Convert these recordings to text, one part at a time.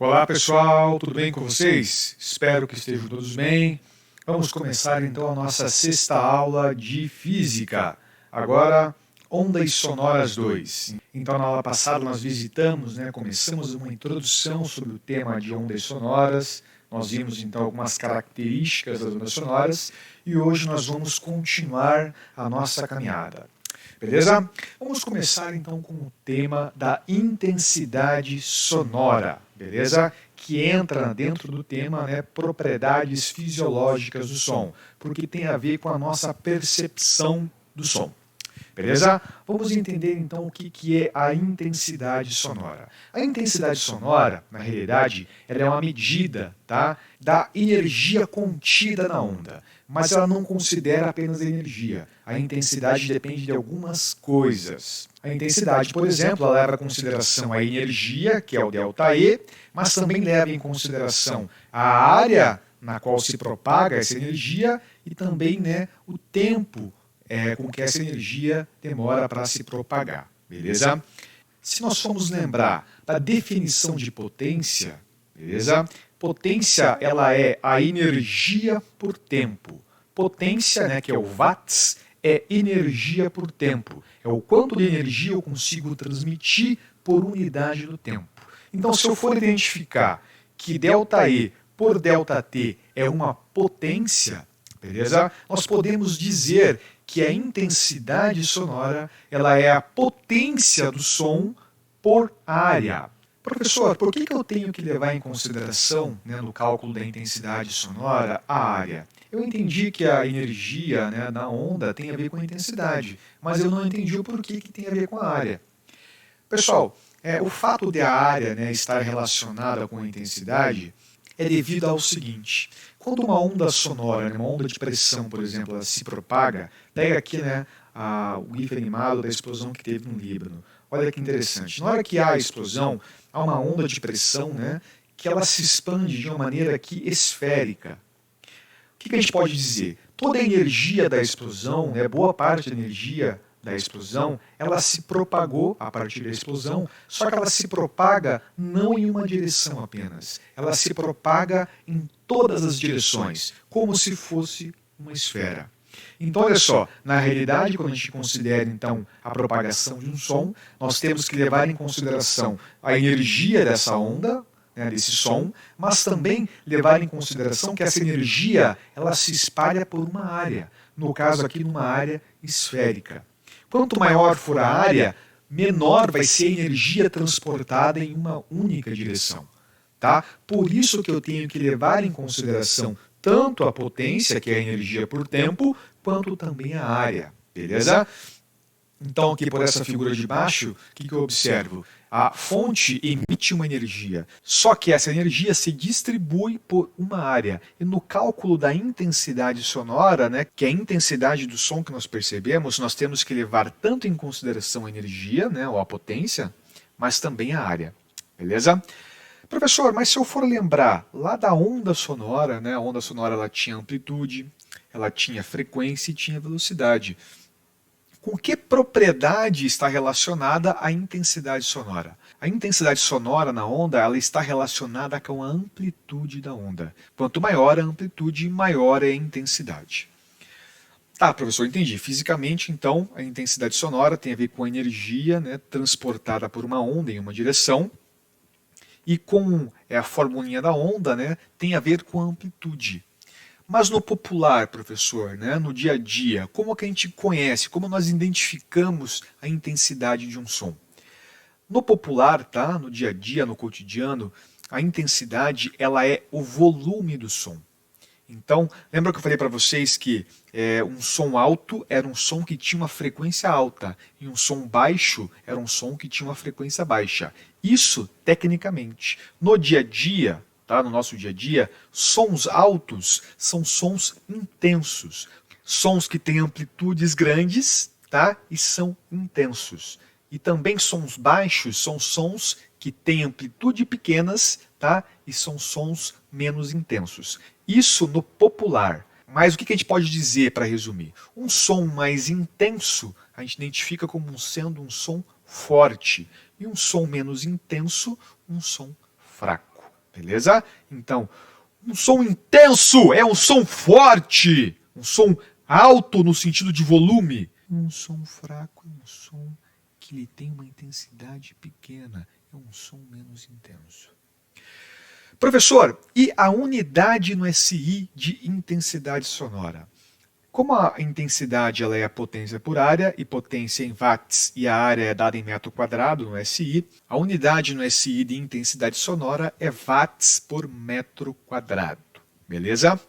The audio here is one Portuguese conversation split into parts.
Olá pessoal, tudo bem com vocês? Espero que estejam todos bem. Vamos começar então a nossa sexta aula de Física. Agora, Ondas Sonoras 2. Então na aula passada nós visitamos, começamos uma introdução sobre o tema de ondas sonoras. Nós vimos então algumas características das ondas sonoras e hoje nós vamos continuar a nossa caminhada. Beleza? Vamos começar então com o tema da intensidade sonora, beleza? Que entra dentro do tema, propriedades fisiológicas do som, porque tem a ver com a nossa percepção do som. Beleza? Vamos entender então o que é a intensidade sonora. A intensidade sonora, na realidade, ela é uma medida, tá, da energia contida na onda, mas ela não considera apenas a energia. A intensidade depende de algumas coisas. A intensidade, por exemplo, ela leva em consideração a energia, que é o ΔE, mas também leva em consideração a área na qual se propaga essa energia e também o tempo com que essa energia demora para se propagar, beleza? Se nós formos lembrar da definição de potência, beleza? Potência, ela é a energia por tempo. Potência, que é o watts, é energia por tempo. É o quanto de energia eu consigo transmitir por unidade do tempo. Então, se eu for identificar que ΔE por ΔT é uma potência, beleza? Nós podemos dizer que a intensidade sonora ela é a potência do som por área. Professor, por que eu tenho que levar em consideração, no cálculo da intensidade sonora, a área? Eu entendi que a energia da onda tem a ver com a intensidade, mas eu não entendi o porquê que tem a ver com a área. Pessoal, o fato de a área estar relacionada com a intensidade é devido ao seguinte: quando uma onda sonora, uma onda de pressão, por exemplo, ela se propaga, pega aqui o GIF animado da explosão que teve no Líbano. Olha que interessante. Na hora que há a explosão, há uma onda de pressão que ela se expande de uma maneira aqui esférica. O que a gente pode dizer? Toda a energia da explosão, boa parte da energia da explosão, ela se propagou a partir da explosão, só que ela se propaga não em uma direção apenas, ela se propaga em todas as direções, como se fosse uma esfera. Então, olha só, na realidade, quando a gente considera então a propagação de um som, nós temos que levar em consideração a energia dessa onda, desse som, mas também levar em consideração que essa energia ela se espalha por uma área, no caso aqui numa área esférica. Quanto maior for a área, menor vai ser a energia transportada em uma única direção. Tá? Por isso que eu tenho que levar em consideração tanto a potência, que é a energia por tempo, quanto também a área. Beleza? Então, aqui por essa figura de baixo, o que eu observo? A fonte emite uma energia, só que essa energia se distribui por uma área. E no cálculo da intensidade sonora, que é a intensidade do som que nós percebemos, nós temos que levar tanto em consideração a energia, ou a potência, mas também a área. Beleza? Professor, mas se eu for lembrar lá da onda sonora, a onda sonora ela tinha amplitude, ela tinha frequência e tinha velocidade. Com que propriedade está relacionada a intensidade sonora? A intensidade sonora na onda ela está relacionada com a amplitude da onda. Quanto maior a amplitude, maior é a intensidade. Tá, professor, entendi. Fisicamente, então, a intensidade sonora tem a ver com a energia transportada por uma onda em uma direção. E com a formulinha da onda tem a ver com a amplitude. Mas no popular, professor, no dia a dia, como que a gente conhece, como nós identificamos a intensidade de um som? No popular, tá? No dia a dia, no cotidiano, a intensidade ela é o volume do som. Então, lembra que eu falei para vocês que um som alto era um som que tinha uma frequência alta e um som baixo era um som que tinha uma frequência baixa. Isso, tecnicamente. No dia a dia, tá? No nosso dia a dia, sons altos são sons intensos. Sons que têm amplitudes grandes, tá? E são intensos. E também sons baixos são sons que têm amplitude pequenas, tá? E são sons menos intensos. Isso no popular. Mas o que a gente pode dizer para resumir? Um som mais intenso a gente identifica como sendo um som forte. E um som menos intenso, um som fraco. Beleza? Então, um som intenso é um som forte, um som alto no sentido de volume. Um som fraco é um som que ele tem uma intensidade pequena, é um som menos intenso. Professor, e a unidade no SI de intensidade sonora? Como a intensidade ela é a potência por área, e potência em watts e a área é dada em metro quadrado no SI, a unidade no SI de intensidade sonora é watts por metro quadrado. Beleza?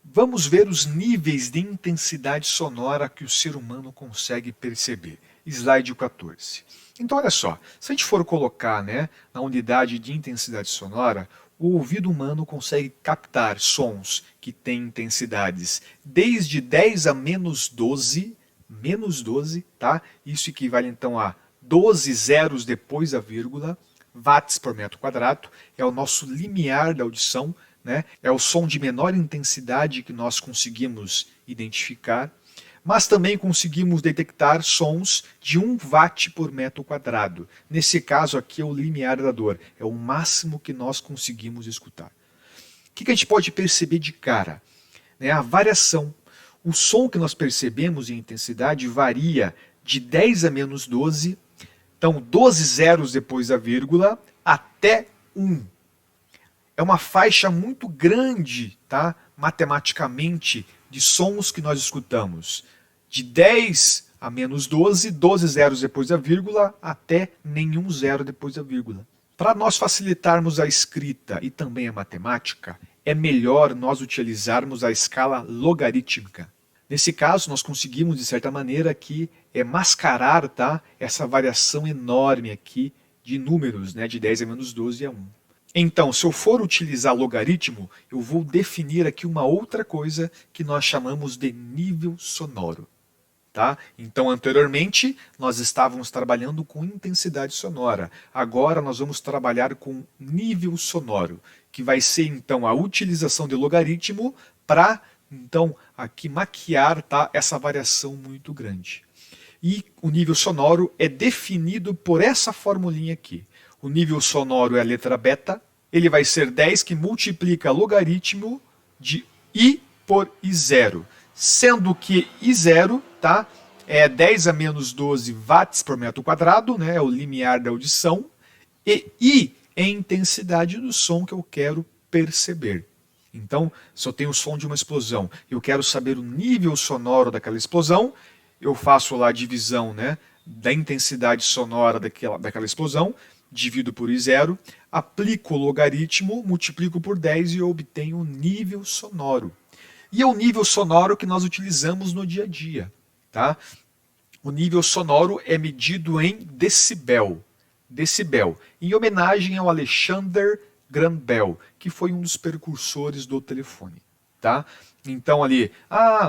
Vamos ver os níveis de intensidade sonora que o ser humano consegue perceber. Slide 14. Então, olha só, se a gente for colocar, né, na unidade de intensidade sonora, o ouvido humano consegue captar sons que têm intensidades desde 10 a -12, tá? Isso equivale então a 12 zeros depois da vírgula, watts por metro quadrado, é o nosso limiar da audição, né? É o som de menor intensidade que nós conseguimos identificar, mas também conseguimos detectar sons de 1 watt por metro quadrado. Nesse caso aqui é o limiar da dor, é o máximo que nós conseguimos escutar. O que a gente pode perceber de cara? A variação. O som que nós percebemos em intensidade varia de 10 a -12, então 12 zeros depois da vírgula, até 1. É uma faixa muito grande, tá? Matematicamente, de sons que nós escutamos. De 10 a -12, 12 zeros depois da vírgula, até nenhum zero depois da vírgula. Para nós facilitarmos a escrita e também a matemática, é melhor nós utilizarmos a escala logarítmica. Nesse caso, nós conseguimos, de certa maneira, aqui mascarar, tá, essa variação enorme aqui de números, né, de 10 a -12 a 1. Então, se eu for utilizar logaritmo, eu vou definir aqui uma outra coisa que nós chamamos de nível sonoro. Tá? Então, anteriormente, nós estávamos trabalhando com intensidade sonora. Agora, nós vamos trabalhar com nível sonoro, que vai ser, então, a utilização de logaritmo para, então, aqui maquiar, tá, essa variação muito grande. E o nível sonoro é definido por essa formulinha aqui. O nível sonoro é a letra beta, ele vai ser 10 que multiplica logaritmo de I por I0, sendo que I0, tá, é 10 a -12 watts por metro quadrado, né, é o limiar da audição, e I é a intensidade do som que eu quero perceber. Então, se eu tenho o som de uma explosão e eu quero saber o nível sonoro daquela explosão, eu faço lá a divisão, né, da intensidade sonora daquela explosão, divido por I0, aplico o logaritmo, multiplico por 10 e eu obtenho o nível sonoro. E é o nível sonoro que nós utilizamos no dia a dia. Tá? O nível sonoro é medido em decibel. Decibel, em homenagem ao Alexander Graham Bell, que foi um dos precursores do telefone. Tá? Então ali,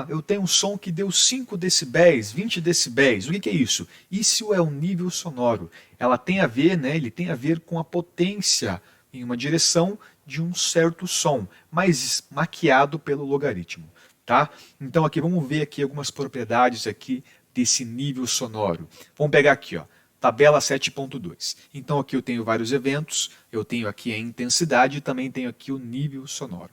eu tenho um som que deu 5 decibéis, 20 decibéis. O que é isso? Isso é um nível sonoro. Ela tem a ver, né, ele tem a ver com a potência em uma direção de um certo som, mas maquiado pelo logaritmo. Tá? Então aqui vamos ver aqui algumas propriedades aqui desse nível sonoro. Vamos pegar aqui, ó, tabela 7.2. Então aqui eu tenho vários eventos, eu tenho aqui a intensidade e também tenho aqui o nível sonoro.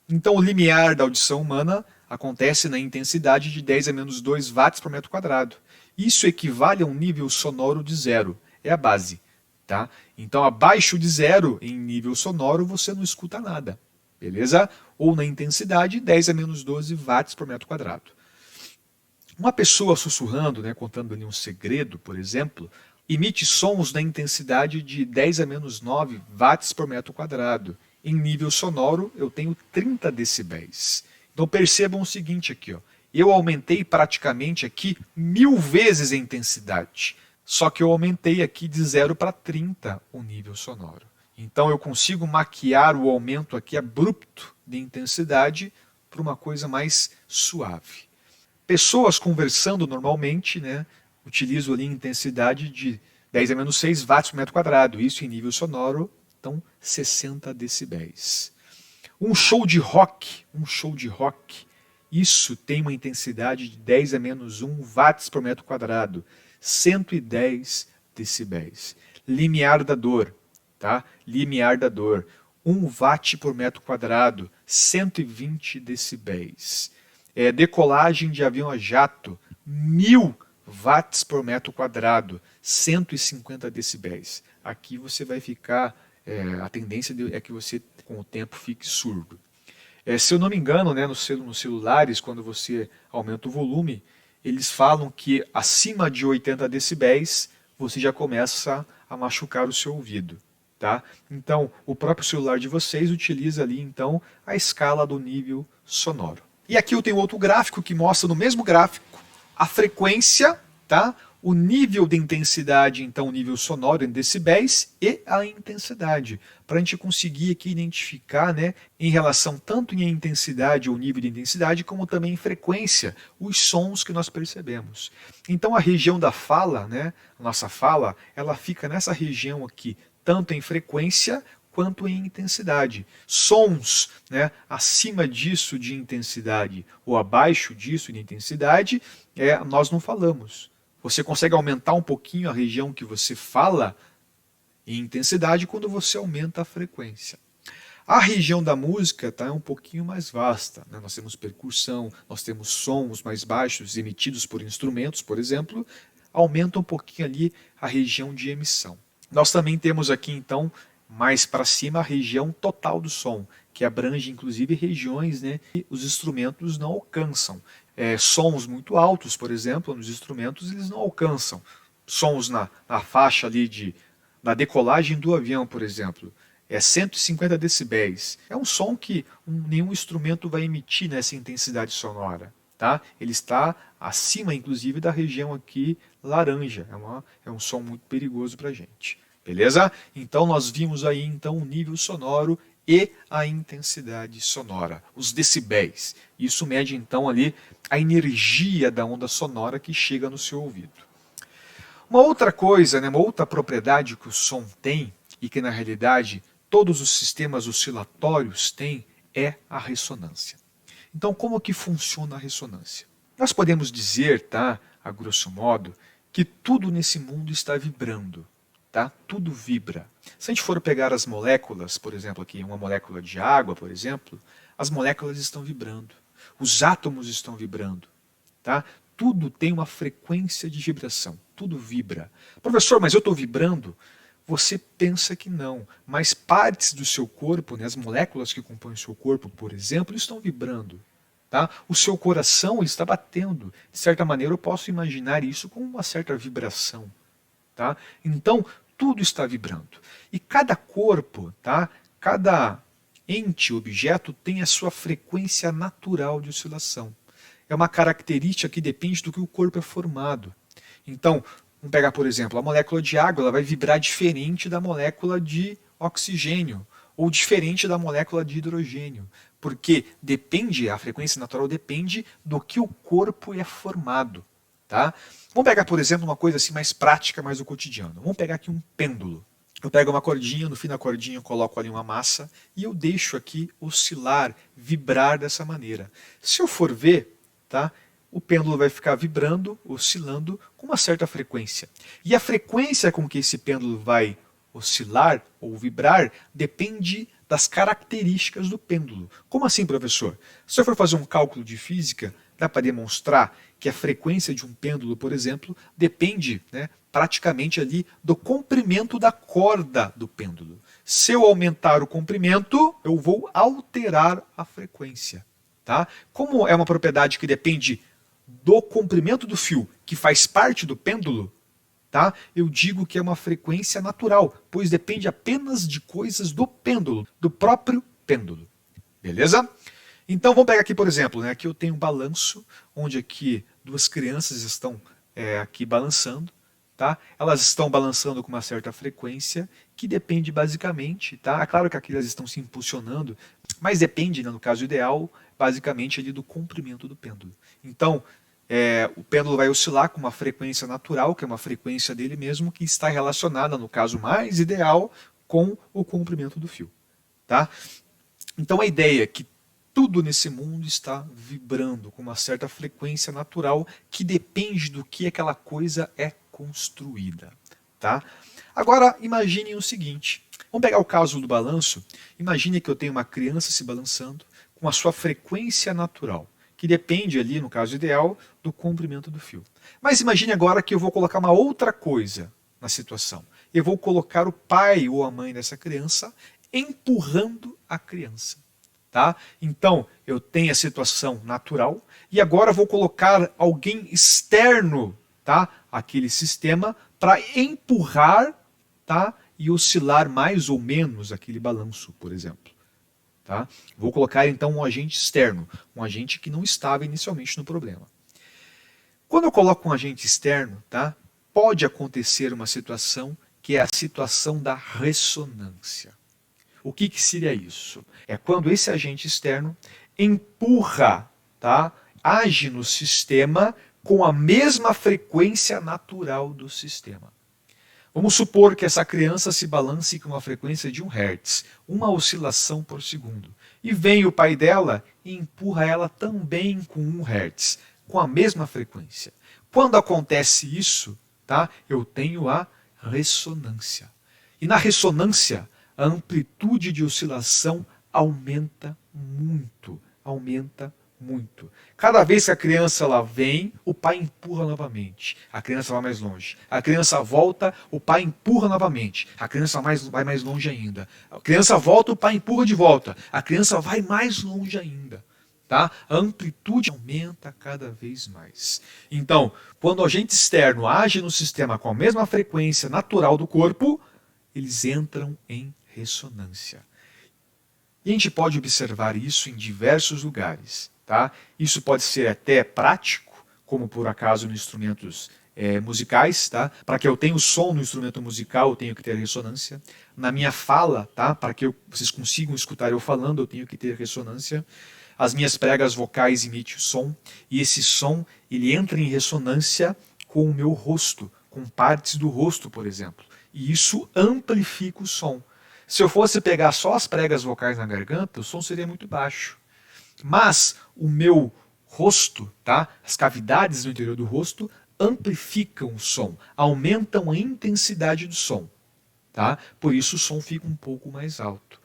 Então o limiar da audição humana acontece na intensidade de 10 a -2 watts por metro quadrado. Isso equivale a um nível sonoro de 0, é a base. Tá? Então abaixo de 0 em nível sonoro você não escuta nada. Beleza? Ou na intensidade 10 a -12 watts por metro quadrado. Uma pessoa sussurrando, né, contando ali um segredo, por exemplo, emite sons na intensidade de 10 a -9 watts por metro quadrado. Em nível sonoro, eu tenho 30 decibéis. Então percebam o seguinte aqui, ó. Eu aumentei praticamente aqui 1000 vezes a intensidade. Só que eu aumentei aqui de 0 para 30 o nível sonoro. Então eu consigo maquiar o aumento aqui abrupto de intensidade para uma coisa mais suave. Pessoas conversando normalmente, né, utilizam ali intensidade de 10 a -6 watts por metro quadrado. Isso em nível sonoro, então 60 decibéis. Um show de rock, isso tem uma intensidade de 10 a -1 watts por metro quadrado, 110 decibéis. Limiar da dor, tá? Limiar da dor. 1 watt por metro quadrado, 120 decibéis. Decolagem de avião a jato, 1000 watts por metro quadrado, 150 decibéis. Aqui você vai ficar, a tendência é que você com o tempo fique surdo. Se eu não me engano, né, nos celulares, quando você aumenta o volume, eles falam que acima de 80 decibéis você já começa a machucar o seu ouvido. Tá? Então, o próprio celular de vocês utiliza ali então a escala do nível sonoro. E aqui eu tenho outro gráfico que mostra no mesmo gráfico a frequência, tá? O nível de intensidade, então o nível sonoro em decibéis e a intensidade, para a gente conseguir aqui identificar, né, em relação tanto em intensidade ou nível de intensidade, como também em frequência, os sons que nós percebemos. Então a região da fala, né, a nossa fala, ela fica nessa região aqui, tanto em frequência quanto em intensidade. Sons, né, acima disso de intensidade ou abaixo disso de intensidade, nós não falamos. Você consegue aumentar um pouquinho a região que você fala em intensidade quando você aumenta a frequência. A região da música é um pouquinho mais vasta, né? Nós temos percussão, nós temos sons mais baixos emitidos por instrumentos, por exemplo, aumenta um pouquinho ali a região de emissão. Nós também temos aqui então mais para cima a região total do som, que abrange inclusive regiões, né, que os instrumentos não alcançam. Sons muito altos, por exemplo, nos instrumentos eles não alcançam. Sons na faixa ali na decolagem do avião, por exemplo, 150 decibéis. É um som que nenhum instrumento vai emitir nessa intensidade sonora. Tá? Ele está acima, inclusive, da região aqui laranja. É um som muito perigoso para a gente. Beleza? Então nós vimos aí então o nível sonoro e a intensidade sonora, os decibéis. Isso mede então ali a energia da onda sonora que chega no seu ouvido. Uma outra coisa, né, uma outra propriedade que o som tem e que na realidade todos os sistemas oscilatórios têm é a ressonância. Então como que funciona a ressonância? Nós podemos dizer, tá, a grosso modo, que tudo nesse mundo está vibrando. Tá? Tudo vibra. Se a gente for pegar as moléculas, por exemplo, aqui uma molécula de água, por exemplo, as moléculas estão vibrando. Os átomos estão vibrando. Tá? Tudo tem uma frequência de vibração. Tudo vibra. Professor, mas eu estou vibrando? Você pensa que não, mas partes do seu corpo, né, as moléculas que compõem o seu corpo, por exemplo, estão vibrando. Tá? O seu coração ele está batendo. De certa maneira, eu posso imaginar isso com uma certa vibração. Tá? Então, tudo está vibrando. E cada corpo, tá? Cada ente, objeto, tem a sua frequência natural de oscilação. É uma característica que depende do que o corpo é formado. Então, vamos pegar, por exemplo, a molécula de água, ela vai vibrar diferente da molécula de oxigênio, ou diferente da molécula de hidrogênio, porque a frequência natural depende do que o corpo é formado. Tá? Vamos pegar, por exemplo, uma coisa assim mais prática, mais do cotidiano. Vamos pegar aqui um pêndulo. Eu pego uma cordinha, no fim da cordinha eu coloco ali uma massa e eu deixo aqui oscilar, vibrar dessa maneira. Se eu for ver, tá, o pêndulo vai ficar vibrando, oscilando com uma certa frequência. E a frequência com que esse pêndulo vai oscilar ou vibrar depende das características do pêndulo. Como assim, professor? Se eu for fazer um cálculo de física, dá para demonstrar que a frequência de um pêndulo, por exemplo, depende, né, praticamente ali do comprimento da corda do pêndulo. Se eu aumentar o comprimento, eu vou alterar a frequência. Tá? Como é uma propriedade que depende do comprimento do fio, que faz parte do pêndulo, tá? Eu digo que é uma frequência natural, pois depende apenas de coisas do pêndulo, do próprio pêndulo. Beleza? Então vamos pegar aqui, por exemplo, né? Aqui eu tenho um balanço, onde aqui duas crianças estão aqui balançando. Tá? Elas estão balançando com uma certa frequência, que depende basicamente, tá? É claro que aqui elas estão se impulsionando, mas depende, né, no caso ideal, basicamente ali do comprimento do pêndulo. Então, o pêndulo vai oscilar com uma frequência natural, que é uma frequência dele mesmo, que está relacionada, no caso mais ideal, com o comprimento do fio. Tá? Então a ideia é que tudo nesse mundo está vibrando com uma certa frequência natural que depende do que aquela coisa é construída. Tá? Agora imaginem o seguinte, Vamos pegar o caso do balanço. Imagine que eu tenho uma criança se balançando com a sua frequência natural, que depende ali, no caso ideal, do comprimento do fio. Mas imagine agora que eu vou colocar uma outra coisa na situação. Eu vou colocar o pai ou a mãe dessa criança empurrando a criança. Tá? Então, eu tenho a situação natural e agora vou colocar alguém externo, tá, àquele sistema para empurrar, tá, e oscilar mais ou menos aquele balanço, por exemplo. Tá? Vou colocar então um agente externo, um agente que não estava inicialmente no problema. Quando eu coloco um agente externo, tá, pode acontecer uma situação que é a situação da ressonância. O que seria isso? É quando esse agente externo empurra, tá, age no sistema com a mesma frequência natural do sistema. Vamos supor que essa criança se balance com uma frequência de 1 Hz, uma oscilação por segundo. E vem o pai dela e empurra ela também com 1 Hz, com a mesma frequência. Quando acontece isso, tá, eu tenho a ressonância. E na ressonância, a amplitude de oscilação aumenta muito, aumenta muito. Cada vez que a criança ela vem, o pai empurra novamente. A criança vai mais longe. A criança volta, o pai empurra novamente. A criança vai mais longe ainda. A criança volta, o pai empurra de volta. A criança vai mais longe ainda. Tá? A amplitude aumenta cada vez mais. Então, quando o agente externo age no sistema com a mesma frequência natural do corpo, eles entram em ressonância. E a gente pode observar isso em diversos lugares. Tá? Isso pode ser até prático, como por acaso nos instrumentos musicais. Tá? Para que eu tenha o som no instrumento musical, eu tenho que ter ressonância. Na minha fala, tá? Para que vocês consigam escutar eu falando, eu tenho que ter ressonância. As minhas pregas vocais emitem o som, e esse som ele entra em ressonância com o meu rosto, com partes do rosto, por exemplo. E isso amplifica o som. Se eu fosse pegar só as pregas vocais na garganta, o som seria muito baixo. Mas o meu rosto, tá? As cavidades no interior do rosto amplificam o som, aumentam a intensidade do som. Tá? Por isso o som fica um pouco mais alto.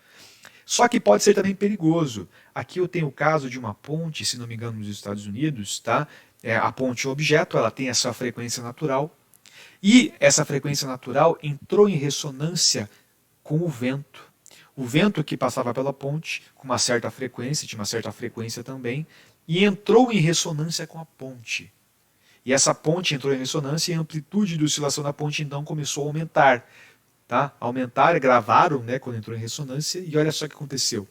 Só que pode ser também perigoso. Aqui eu tenho o caso de uma ponte, se não me engano, nos Estados Unidos. Tá? A ponte é um objeto, ela tem a sua frequência natural. E essa frequência natural entrou em ressonância com o vento. O vento que passava pela ponte, com uma certa frequência, tinha uma certa frequência também, e entrou em ressonância com a ponte. E essa ponte entrou em ressonância e a amplitude de oscilação da ponte então começou a aumentar. Tá? Aumentar, gravaram, né, quando entrou em ressonância, e olha só o que aconteceu.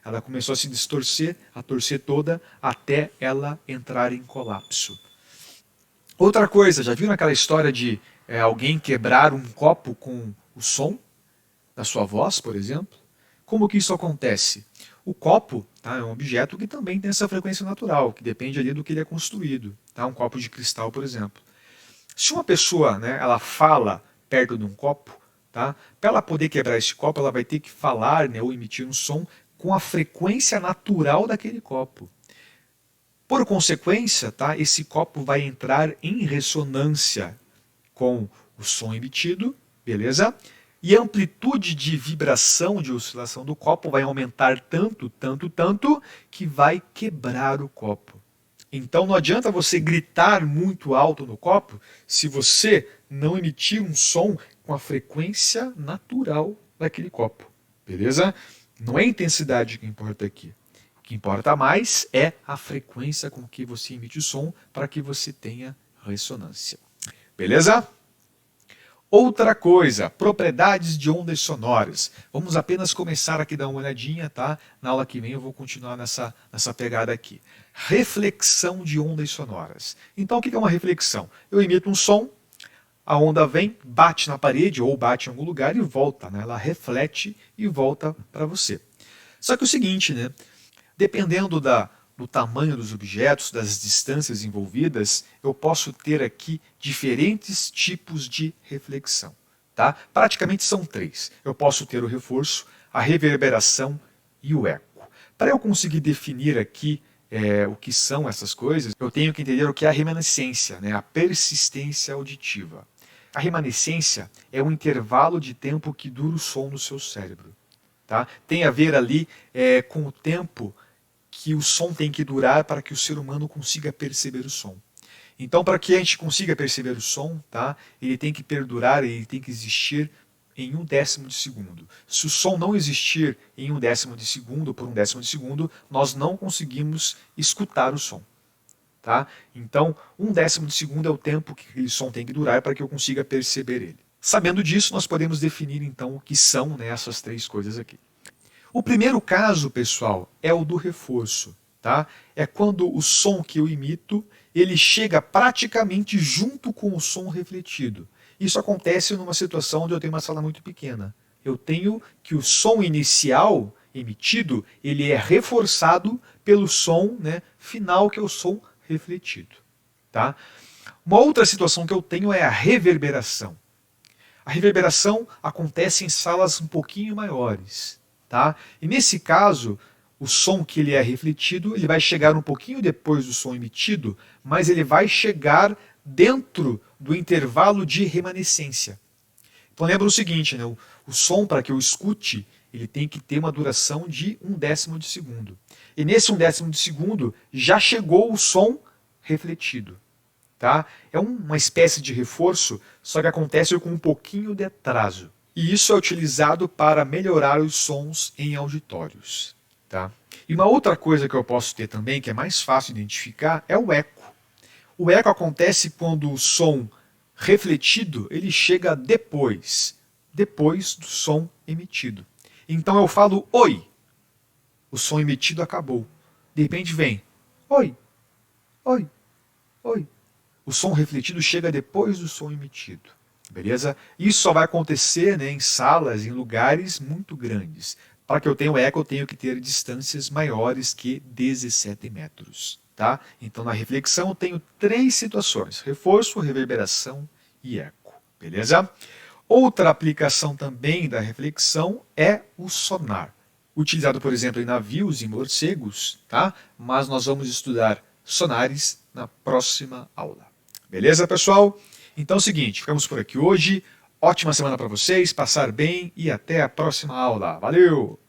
Ela começou a se distorcer, a torcer toda, até ela entrar em colapso. Outra coisa, já viram aquela história de alguém quebrar um copo com o som da sua voz, por exemplo? Como que isso acontece? O copo, tá, é um objeto que também tem essa frequência natural, que depende ali do que ele é construído. Tá? Um copo de cristal, por exemplo. Se uma pessoa, né, ela fala perto de um copo, tá, para ela poder quebrar esse copo, ela vai ter que falar, né, ou emitir um som com a frequência natural daquele copo. Por consequência, tá, esse copo vai entrar em ressonância com o som emitido, beleza? E a amplitude de vibração, de oscilação do copo vai aumentar tanto, tanto, tanto, que vai quebrar o copo. Então não adianta você gritar muito alto no copo se você não emitir um som com a frequência natural daquele copo. Beleza? Não é a intensidade que importa aqui. O que importa mais é a frequência com que você emite o som para que você tenha ressonância. Beleza? Outra coisa, propriedades de ondas sonoras. Vamos apenas começar aqui a dar uma olhadinha, tá? Na aula que vem eu vou continuar nessa pegada aqui. Reflexão de ondas sonoras. Então o que é uma reflexão? Eu emito um som, a onda vem, bate na parede ou bate em algum lugar e volta, né? Ela reflete e volta para você. Só que é o seguinte, né? Dependendo do tamanho dos objetos, das distâncias envolvidas, eu posso ter aqui diferentes tipos de reflexão. Tá? Praticamente são 3. Eu posso ter o reforço, a reverberação e o eco. Para eu conseguir definir aqui o que são essas coisas, eu tenho que entender o que é a remanescência, né? A persistência auditiva. A remanescência é um intervalo de tempo que dura o som no seu cérebro. Tá? Tem a ver ali com o tempo que o som tem que durar para que o ser humano consiga perceber o som. Então, para que a gente consiga perceber o som, tá, ele tem que perdurar, ele tem que existir em 1/10 de segundo. Se o som não existir em 1/10 de segundo, por 1/10 de segundo, nós não conseguimos escutar o som. Tá? Então, 1/10 de segundo é o tempo que aquele som tem que durar para que eu consiga perceber ele. Sabendo disso, nós podemos definir então o que são, né, essas três coisas aqui. O primeiro caso, pessoal, é o do reforço. Tá? É quando o som que eu imito, ele chega praticamente junto com o som refletido. Isso acontece numa situação onde eu tenho uma sala muito pequena. Eu tenho que o som inicial emitido, ele é reforçado pelo som, né, final, que é o som refletido. Tá? Uma outra situação que eu tenho é a reverberação. A reverberação acontece em salas um pouquinho maiores. Tá? E nesse caso, o som que ele é refletido, ele vai chegar um pouquinho depois do som emitido, mas ele vai chegar dentro do intervalo de remanescência. Então lembra o seguinte, né? O som, para que eu escute, ele tem que ter uma duração de 1/10 de segundo. E nesse 1/10 de segundo já chegou o som refletido. Tá? É uma espécie de reforço, só que acontece com um pouquinho de atraso. E isso é utilizado para melhorar os sons em auditórios. Tá? E uma outra coisa que eu posso ter também, que é mais fácil de identificar, é o eco. O eco acontece quando o som refletido ele chega depois do som emitido. Então eu falo oi, o som emitido acabou. De repente vem oi, oi, oi. O som refletido chega depois do som emitido. Beleza? Isso só vai acontecer, né, em salas, em lugares muito grandes. Para que eu tenha o eco, eu tenho que ter distâncias maiores que 17 metros. Tá? Então, na reflexão, eu tenho três situações: reforço, reverberação e eco. Beleza? Outra aplicação também da reflexão é o sonar, utilizado, por exemplo, em navios e morcegos, tá? Mas nós vamos estudar sonares na próxima aula. Beleza, pessoal? Então é o seguinte, ficamos por aqui hoje. Ótima semana para vocês, passar bem e até a próxima aula. Valeu!